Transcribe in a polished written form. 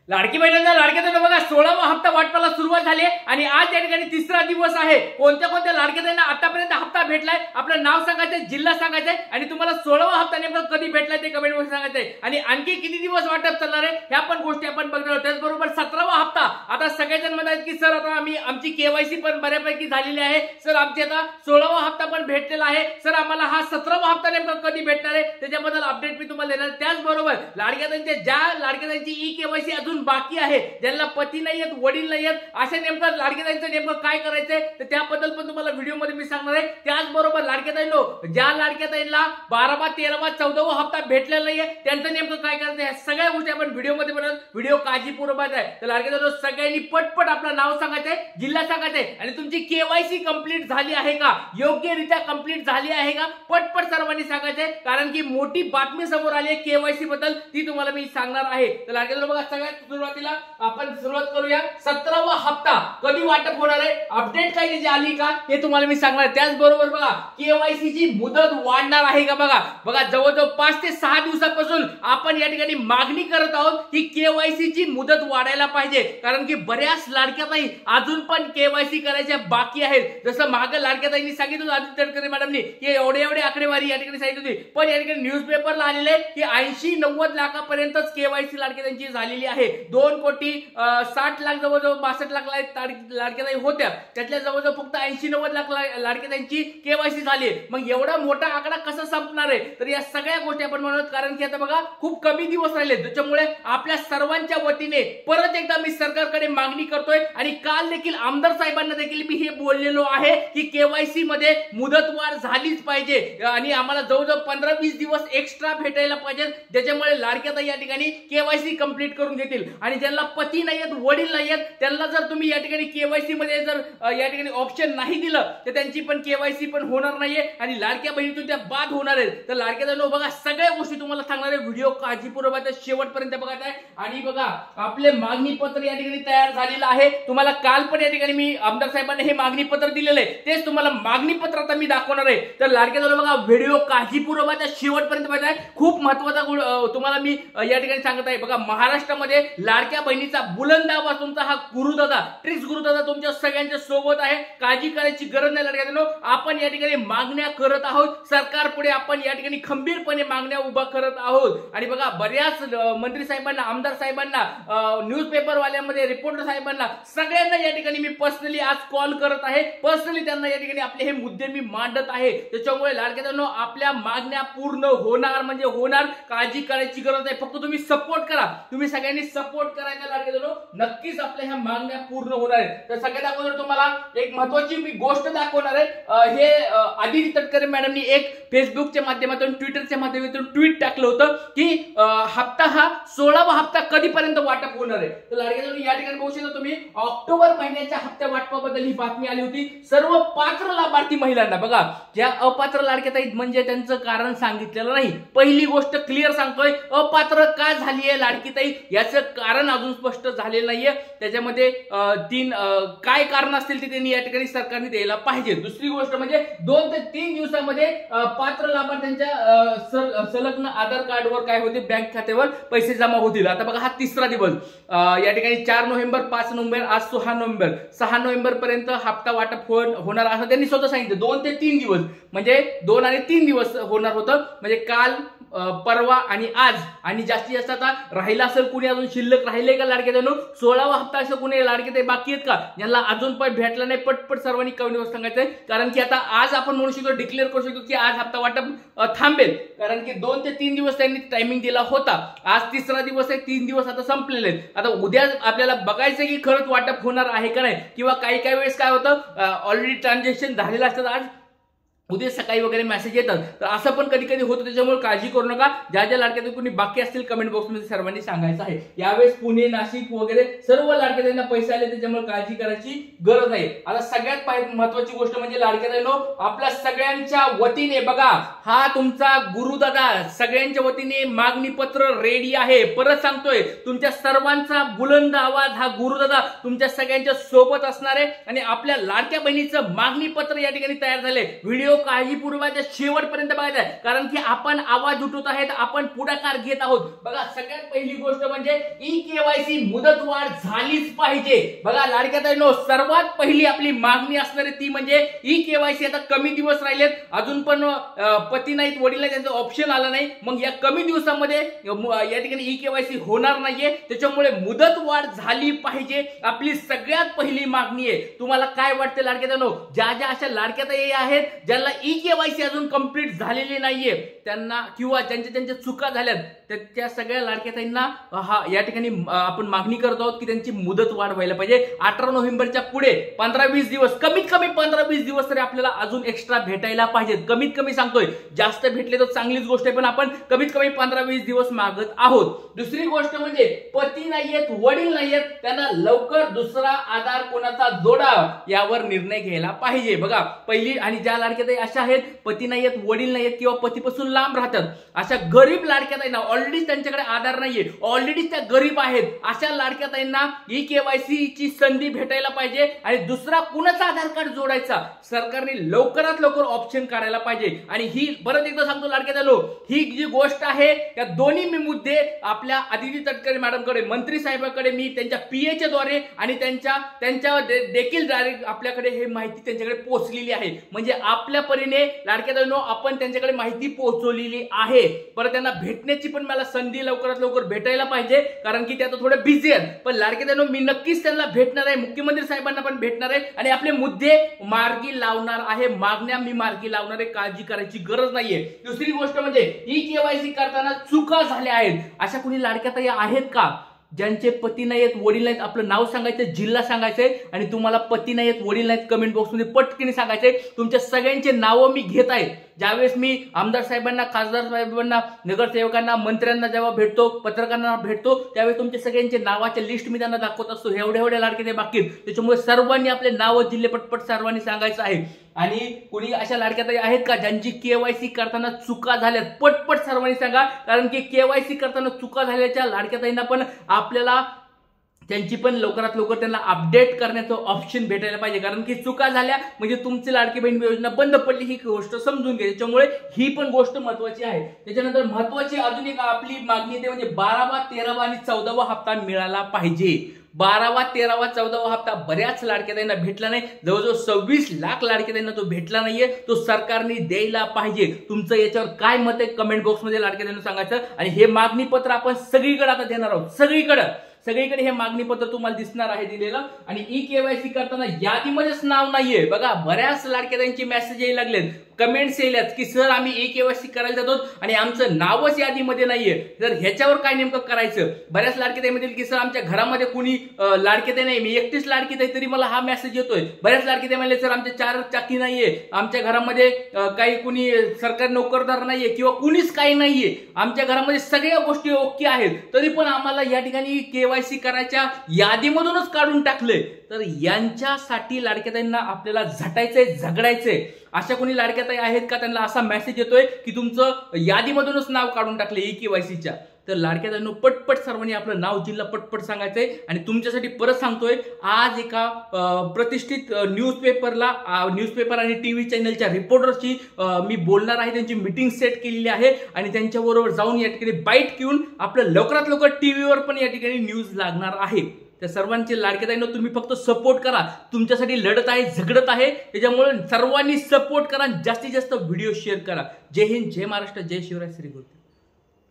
लाडकी बहिणींना लाडक्या बघा 16वा हप्ता वाटपाला सुरुवात झाली आणि आज या ठिकाणी तिसरा दिवस आहे। कोणत्या कोणत्या लाडक्या बहिणींना आतापर्यंत हप्ता भेटलाय आपलं नाव सांगायचं, जिल्हा सांगायचं आणि तुम्हाला 16वा हप्ता नेमका कधी भेटलाय ते कमेंट मध्ये सांगायचंय आणि आणखी किती दिवस वाटप चालणार आहे ह्या पण गोष्टी आपण बघणार आहोत। त्याचबरोबर 17वा हप्ता आता सगळेजण म्हणतात की सर आता आमची केवायसी पण बऱ्यापैकी झालेली आहे, सर आमची आता 16वा हप्ता पण भेटलेला आहे, सर आम्हाला हा 17वा हप्ता नेमका कधी भेटणार आहे त्याच्याबद्दल अपडेट मी तुम्हाला देणार। त्याचबरोबर लाडक्या ज्या लाडक्याची ई केवायसी अजून बाकी आहे, ज्यांना पती नाही आहेत, वडील नाही आहेत, अशा नेमकं लाडक्याचं नेमकं काय करायचंय तर त्याबद्दल पण तुम्हाला व्हिडिओ मध्ये मी सांगणार आहे। त्याचबरोबर लाडक्याताईंनो ज्या लाडक्याताईंना 12वा 13वा 14वा हप्ता भेटलेला नाहीये त्यांचं नेमकं काय करायचं या सगळ्या गोष्टी आपण व्हिडिओ मध्ये बनवत। व्हिडिओ काळजीपूर्वक आहे तर लाडक्याताईंनो सगळ्यांनी पटपट आपलं नाव सांगायचंय, जिल्हा सांगायचंय आणि तुमची केवायसी कंप्लीट झाली आहे का, योग्यरित्या कंप्लीट झाली आहे का पटपट सर्वांनी सांगायचंय, कारण की मोठी बातमी समोर आली आहे केवायसी बद्दल, ती तुम्हाला मी सांगणार आहे। तर लाडक्याताईंनो बघा सगळ्यात सुरुवातीला आपण सुरुवात करूया 17वा हप्ता कधी वाटप होणार आहे, अपडेट काही त्याची आली का हे तुम्हाला मी सांगणार। त्याचबरोबर बघा केवायसी ची मुदत वाढणार आहे का बघा जवळजवळ 5 ते 6 दिवसापासून आपण या ठिकाणी मागणी करत आहोत की केवायसी ची मुदत वाढायला पाहिजे, कारण की बऱ्याच लाडक्याताई अजून पण केवायसी करायच्या बाकी आहेत। जसं मागे लाडक्याताईंनी सांगितलं आदित्य तटकरे मॅडमनी की एवढे आकडेवारी या ठिकाणी सांगितली होती, पण या ठिकाणी न्यूजपेपरला आलेले की 80-90 लाखापर्यंतच केवायसी लाडक्याताईंची झालेली आहे। 2 कोटी 60 लाख जवळजवळ 62 लाख लाडक्याताई होत्या, त्यातल्या जवळजवळ फक्त 80-90 लाख लाडक्याताईंची केवायसी झाली। मग एवढा मोठा आकडा कसा संपणार आहे तर या सगळ्या गोष्टी आपण म्हणत, कारण की आता बघा खूप कमी दिवस राहिले, त्याच्यामुळे आपल्या सर्वांच्या वतीने परत एकदा मी सरकारकडे मागणी करतोय आणि काल देखील आमदार साहेबांना देखील मी हे बोललेलो आहे की केवायसी मध्ये मुदतवाढ झालीच पाहिजे आणि आम्हाला जवळजवळ 15-20 दिवस एक्स्ट्रा भेटायला पाहिजे, ज्याच्यामुळे लाडक्याताई या ठिकाणी केवायसी कंप्लीट करून घेतील आणि ज्यांना पती नाही आहेत, वडील नाही आहेत, त्यांना जर तुम्ही या ठिकाणी केवायसी मध्ये जर या ठिकाणी ऑप्शन नाही दिलं तर त्यांची पण केवायसी पण होणार नाहीये आणि लाडक्या बहिणीतून त्या बाद होणार आहेत। तर लाडक्याताईंनो बघा सगळ्या गोष्टी तुम्हाला सांगणार आहे, व्हिडिओ काळजीपूर्वक शेवटपर्यंत बघायचा आहे आणि बघा आपले मागणी पत्र या ठिकाणी तयार झालेलं आहे। तुम्हाला काल पण या ठिकाणी मी आमदार साहेबांना हे मागणी पत्र दिलेलं आहे, तेच तुम्हाला मागणी पत्र आता मी दाखवणार आहे। तर लाडक्याताईंनो बघा व्हिडिओ काळजीपूर्वक शेवटपर्यंत बघायचा आहे, खूप महत्त्वाचा तुम्हाला मी या ठिकाणी सांगत आहे। बघा महाराष्ट्रामध्ये लाडक्या बहिणीचा बुलंद आवाज तुमचा हा गुरुदादा ट्रिक्स गुरुदादा तुमच्या सगळ्यांच्या सोबत आहे, काळजी करायची गरज नाही लाडक्याताईंनो। आपण या ठिकाणी मागण्या करत आहोत, सरकार पुढे आपण या ठिकाणी खंबीरपणे मागण्या उभा करत आहोत आणि बघा बऱ्याच मंत्री साहेबांना, आमदार साहेबांना, न्यूजपेपर वाल्यांमध्ये रिपोर्टर साहेबांना सगळ्यांना या ठिकाणी मी पर्सनली आज कॉल करत आहे, पर्सनली त्यांना या ठिकाणी आपले हे मुद्दे मी मांडत आहे। त्याच्यामुळे लाडक्याताईंनो आपल्या मागण्या पूर्ण होणार म्हणजे होणार, काळजी करायची गरज नाही, फक्त तुम्ही सपोर्ट करा, तुम्ही सगळ्यांनी सपोर्ट करायचा लाडक्याताईंनो, नक्कीच आपल्या ह्या मागण्या पूर्ण होणार आहेत। तर सगळ्यात अगोदर तुम्हाला एक महत्त्वाची मी गोष्ट दाखवणार आहे। हे आदित्य तटकरे मॅडमनी एक फेसबुकच्या माध्यमातून, ट्विटरच्या माध्यमातून ट्विट टाकलं होतं की हप्ता हा 16वा हप्ता कधीपर्यंत वाटप होणार आहे। तर लाडक्याताईंनो या ठिकाणी बघू शकता तुम्ही ऑक्टोबर महिन्याच्या हप्त्या वाटपाबद्दल ही बातमी आली होती सर्व पात्र लाभार्थी महिलांना। बघा ज्या अपात्र लाडक्याताई म्हणजे त्यांचं कारण सांगितलेलं नाही, पहिली गोष्ट क्लिअर सांगतोय, अपात्र का झाली आहे लाडकीताई याचं कारण अजून स्पष्ट झालेलं नाहीये, त्याच्यामध्ये 3 काय कारण असतील ते त्यांनी या ठिकाणी सरकारने द्यायला पाहिजे। दुसरी गोष्ट म्हणजे 2 ते 3 दिवसामध्ये पात्र लाभार्थ्यांच्या संलग्न आधार कार्डवर काय होते बँक खात्यावर पैसे जमा होतील। आता बघा हा तिसरा दिवस या ठिकाणी 4 नोव्हेंबर, 5 नोव्हेंबर, आज 6 नोव्हेंबर, 6 नोव्हेंबर पर्यंत हप्ता वाटप होणार असं त्यांनी स्वतः सांगितलं। 2 ते 3 दिवस म्हणजे 2 आणि 3 दिवस होणार होतं, म्हणजे काल, परवा आणि आज, आणि जास्तीत जास्त आता राहिला असेल कुणी अजून शिल्लक राहिले का लाडक्याताईंनो 16वा हप्ता असं कुणी लाडक्याताई बाकी आहेत का ज्यांना अजून पण भेटला नाही पटपट सर्वांनी कमेंटवर सांगायचंय, कारण की आता आज आपण म्हणू शकतो, डिक्लेअर करू शकतो की आज हप्ता वाटप थांबेल, कारण की 2 ते 3 दिवस त्यांनी टायमिंग दिला होता, आज तिसरा दिवस आहे, 3 दिवस आता संपलेले आहेत। आता उद्या आपल्याला बघायचं की खरंच वाटप होणार आहे का नाही, किंवा काही वेळेस काय होतं ऑलरेडी ट्रान्झॅक्शन झालेलं असतं, आज उद्या सकाळी वगैरे मेसेज येतात, तर असं पण कधी कधी होतं, त्याच्यामुळे काळजी करू नका। ज्या लाडक्याताई कोणी बाकी असतील कमेंट बॉक्समध्ये सर्वांनी सांगायचं आहे। यावेळेस पुणे, नाशिक वगैरे सर्व लाडक्याताईंना पैसे आले, त्याच्यामुळे काळजी करायची गरज आहे। आता सगळ्यात महत्त्वाची गोष्ट म्हणजे लाडक्याताईंनो आपल्या सगळ्यांच्या वतीने बघा हा तुमचा गुरुदादा सगळ्यांच्या वतीने मागणी पत्र रेडी आहे। परत सांगतोय तुमच्या सर्वांचा बुलंद आवाज हा गुरुदादा तुमच्या सगळ्यांच्या सोबत असणार आहे आणि आपल्या लाडक्या बहिणीचं मागणी पत्र या ठिकाणी तयार झाले। व्हिडिओ काळजीपूर्वक शेवटपर्यंत बघायचा आहे, कारण की आपण आवाज उठवत आहेत, आपण पुढाकार घेत आहोत. बघा सगळ्यात पहिली गोष्ट म्हणजे ई-केवायसी मुदतवाढ झालीच पाहिजे. बघा लाडक्या बहिणींनो, सर्वात पहिली आपली मागणी असणारी ती म्हणजे ई-केवायसी. आता कमी दिवस राहिलेत, अजून पण पती नाहीत, वडील नाही, त्यांचं ऑप्शन आलं नाही. मग या कमी दिवसामध्ये या ठिकाणी ई-केवायसी होणार नाहीये, त्याच्यामुळे मुदतवाढ झाली पाहिजे, आपली सगळ्यात पहिली मागणी आहे. तुम्हाला काय वाटतं लाडक्या बहिणींनो, ज्या ज्या अशा लाडक्या ताई आहेत ज्यांना ई-केवायसी अजून कंप्लीट झालेली नाहीये त्यांना, किंवा ज्यांच्या चुका झाल्यात त्या सगळ्या लाडक्या ताईंना या ठिकाणी आपण मागणी करत आहोत की त्यांची मुदत वाढ व्हायला पाहिजे. 18 नोव्हेंबरच्या पुढे 15-20 दिवस, कमीत कमी 15-20 दिवस तरी आपल्याला अजून एक्स्ट्रा भेटायला पाहिजेत. कमीत कमी सांगतोय, जास्त भेटले तर चांगलीच गोष्ट आहे, पण आपण कमीत कमी 15-20 दिवस मागत आहोत. दुसरी गोष्ट म्हणजे पती नाहीयेत, वडील नाहीयेत, त्यांना लवकर दुसरा आधार कोणाचा जोडा यावर निर्णय घ्यायला पाहिजे. बघा पहिली, आणि ज्या लाडक्या ताई अशा आहेत पती नाहीयेत, वडील नाहीयेत किंवा पतीपासून लांब राहतात, अशा गरीब लाडक्या ताईंना, ऑलरेडी त्यांच्याकडे आधार नाहीये, ऑलरेडी त्या गरीब आहेत, अशा लाडक्या ताईंना ई-केवायसी ची संधी भेटायला पाहिजे. आणि दुसरा कुणाचा आधार कार्ड जोडायचा सरकारने लवकरात लवकर ऑप्शन काढायला पाहिजे. आणि ही परत एकदा सांगतो लाडक्या ताईंनो, ही जी गोष्ट आहे त्या दोन्ही मी मुद्दे आपल्या आदिती तटकरे मॅडमकडे, मंत्री साहेबांकडे मी त्यांच्या पीएच्या द्वारे आणि त्यांच्या देखील आपल्याकडे हे माहिती त्यांच्याकडे पोहोचलेली आहे. म्हणजे आपल्या परीने लाडक्या ताईंनो आपण त्यांच्याकडे माहिती पोहोचवलेली आहे. परत त्यांना भेटण्याची पण मला संधी लवकरात लवकर भेटायला पाहिजे, कारण की ते आता थोडे बिझी आहेत. पण लाडक्या ताईंनो मी नक्कीच त्यांना भेटणार आहे, मुख्यमंत्री साहेबांना पण भेटणार आहे आणि आपले मुद्दे मार्गी लावणार आहे, मागण्या मी मार्गी लावणार आहे, काळजी करायची गरज नाहीये. दुसरी गोष्ट म्हणजे ई-केवायसी करताना चुका झाल्या आहेत, अशा कोणी लाडक्या ताई आहेत का ज्यांचे पती नाहीत, वडील नाहीत? आपलं नाव सांगायचं, जिल्हा सांगायचंय, आणि तुम्हाला पती नाहीत, वडील नाहीत कमेंट बॉक्समध्ये पटकन सांगायचंय. तुमच्या सगळ्यांचे नावं मी घेत आहे. ज्यावेळेस मी आमदार साहेबांना, खासदार साहेबांना, नगरसेवकांना, मंत्र्यांना जेव्हा भेटतो, पत्रकारांना भेटतो, त्यावेळेस तुमच्या सगळ्यांचे नावाचे लिस्ट मी त्यांना दाखवत असतो. एवढ्या लाडके ते बाकी, त्याच्यामुळे सर्वांनी आपले नावं, जिल्हे पटपट सर्वांनी सांगायचं आहे. आणि कुणी अशा लाडक्या ताई आहेत का ज्यांची केवायसी करताना चुका झाल्यात? पटपट सर्वांनी सांगा, कारण की केवायसी करताना चुका झाल्याच्या लाडक्या ताईंना पण आपल्याला त्यांची पण लवकरात लवकर त्यांना अपडेट करण्याचं ऑप्शन भेटायला पाहिजे, कारण की चुका झाल्या म्हणजे तुमची लाडकी बहीण योजना बंद पडली ही गोष्ट समजून घ्या. त्याच्यामुळे ही पण गोष्ट महत्वाची आहे. त्याच्यानंतर महत्वाची अजून एक आपली मागणी ते म्हणजे 12वा, 13वा आणि 14वा हप्ता मिळाला पाहिजे. 12वा, 13वा, 14वा हप्ता बऱ्याच लाडक्या ताईंना भेटला नाही. जवळजवळ 26 लाख लाडक्या ताईंना तो भेटला नाहीये, तो सरकारने द्यायला पाहिजे. तुमचं याच्यावर काय मत आहे कमेंट बॉक्समध्ये लाडक्या ताईंना सांगायचं. आणि हे मागणी पत्र आपण सगळीकडे आता देणार आहोत, सगळीकडे हे मागणी पत्र तुम्हाला दिसणार आहे दिलेलं. आणि ई-केवायसी करताना यादीमध्येच नाव नाहीये. बघा बऱ्याच लाडक्या ताईंचे मेसेज यायला लागलेत, कमेंट्स यायल्यात की सर आम्ही ई-केवायसी करायला जातो आणि आमचं नावच यादीमध्ये नाहीये, तर ह्याच्यावर काय नेमकं करायचं? बऱ्याच लाडके ताई म्हणतील की सर आमच्या घरामध्ये कुणी लाडके ताई नाही, मी एकटीच लाडकी ताई, तरी मला हा मेसेज येतोय. बऱ्याच लाडके ताई म्हणले सर आमच्या 4 चाकी नाहीये, आमच्या घरामध्ये काही कुणी सरकारी नोकरदार नाहीये किंवा कुणीच काही नाहीये, आमच्या घरामध्ये सगळ्या गोष्टी ओके आहेत, तरी पण आम्हाला या ठिकाणी केवायसी करायच्या यादीमधूनच काढून टाकले. तर यांच्यासाठी लाडक्या ताईंना आपल्याला झटायचंय, झगडायचंय. अशा कोणी लाडक्या ताई आहेत का त्यांना असा मेसेज येतोय की तुमचं यादीमधूनच नाव काढून टाकले ई-केवायसीच्या? तर लाडक्या ताईंनो पटपट सर्वांनी आपलं नाव, जिल्हा पटपट सांगायचंय. आणि तुमच्यासाठी परत सांगतोय, आज एका प्रतिष्ठित न्यूजपेपर आणि टीव्ही चॅनलच्या रिपोर्टरची मी बोलणार आहे. त्यांची मीटिंग सेट केलेली आहे आणि त्यांच्याबरोबर जाऊन या ठिकाणी बाईट घेऊन आपलं लवकरात लवकर टीव्हीवर पण या ठिकाणी न्यूज लागणार आहे. त्या सर्वांचे लाडक्या ताईंनो तुम्ही फक्त सपोर्ट करा, तुमच्यासाठी लढत आहे, झगडत आहे, त्याच्यामुळे सर्वांनी सपोर्ट करा, जास्तीत जास्त व्हिडिओ शेअर करा. जय हिंद, जय महाराष्ट्र, जय शिवराय, श्री गुरु.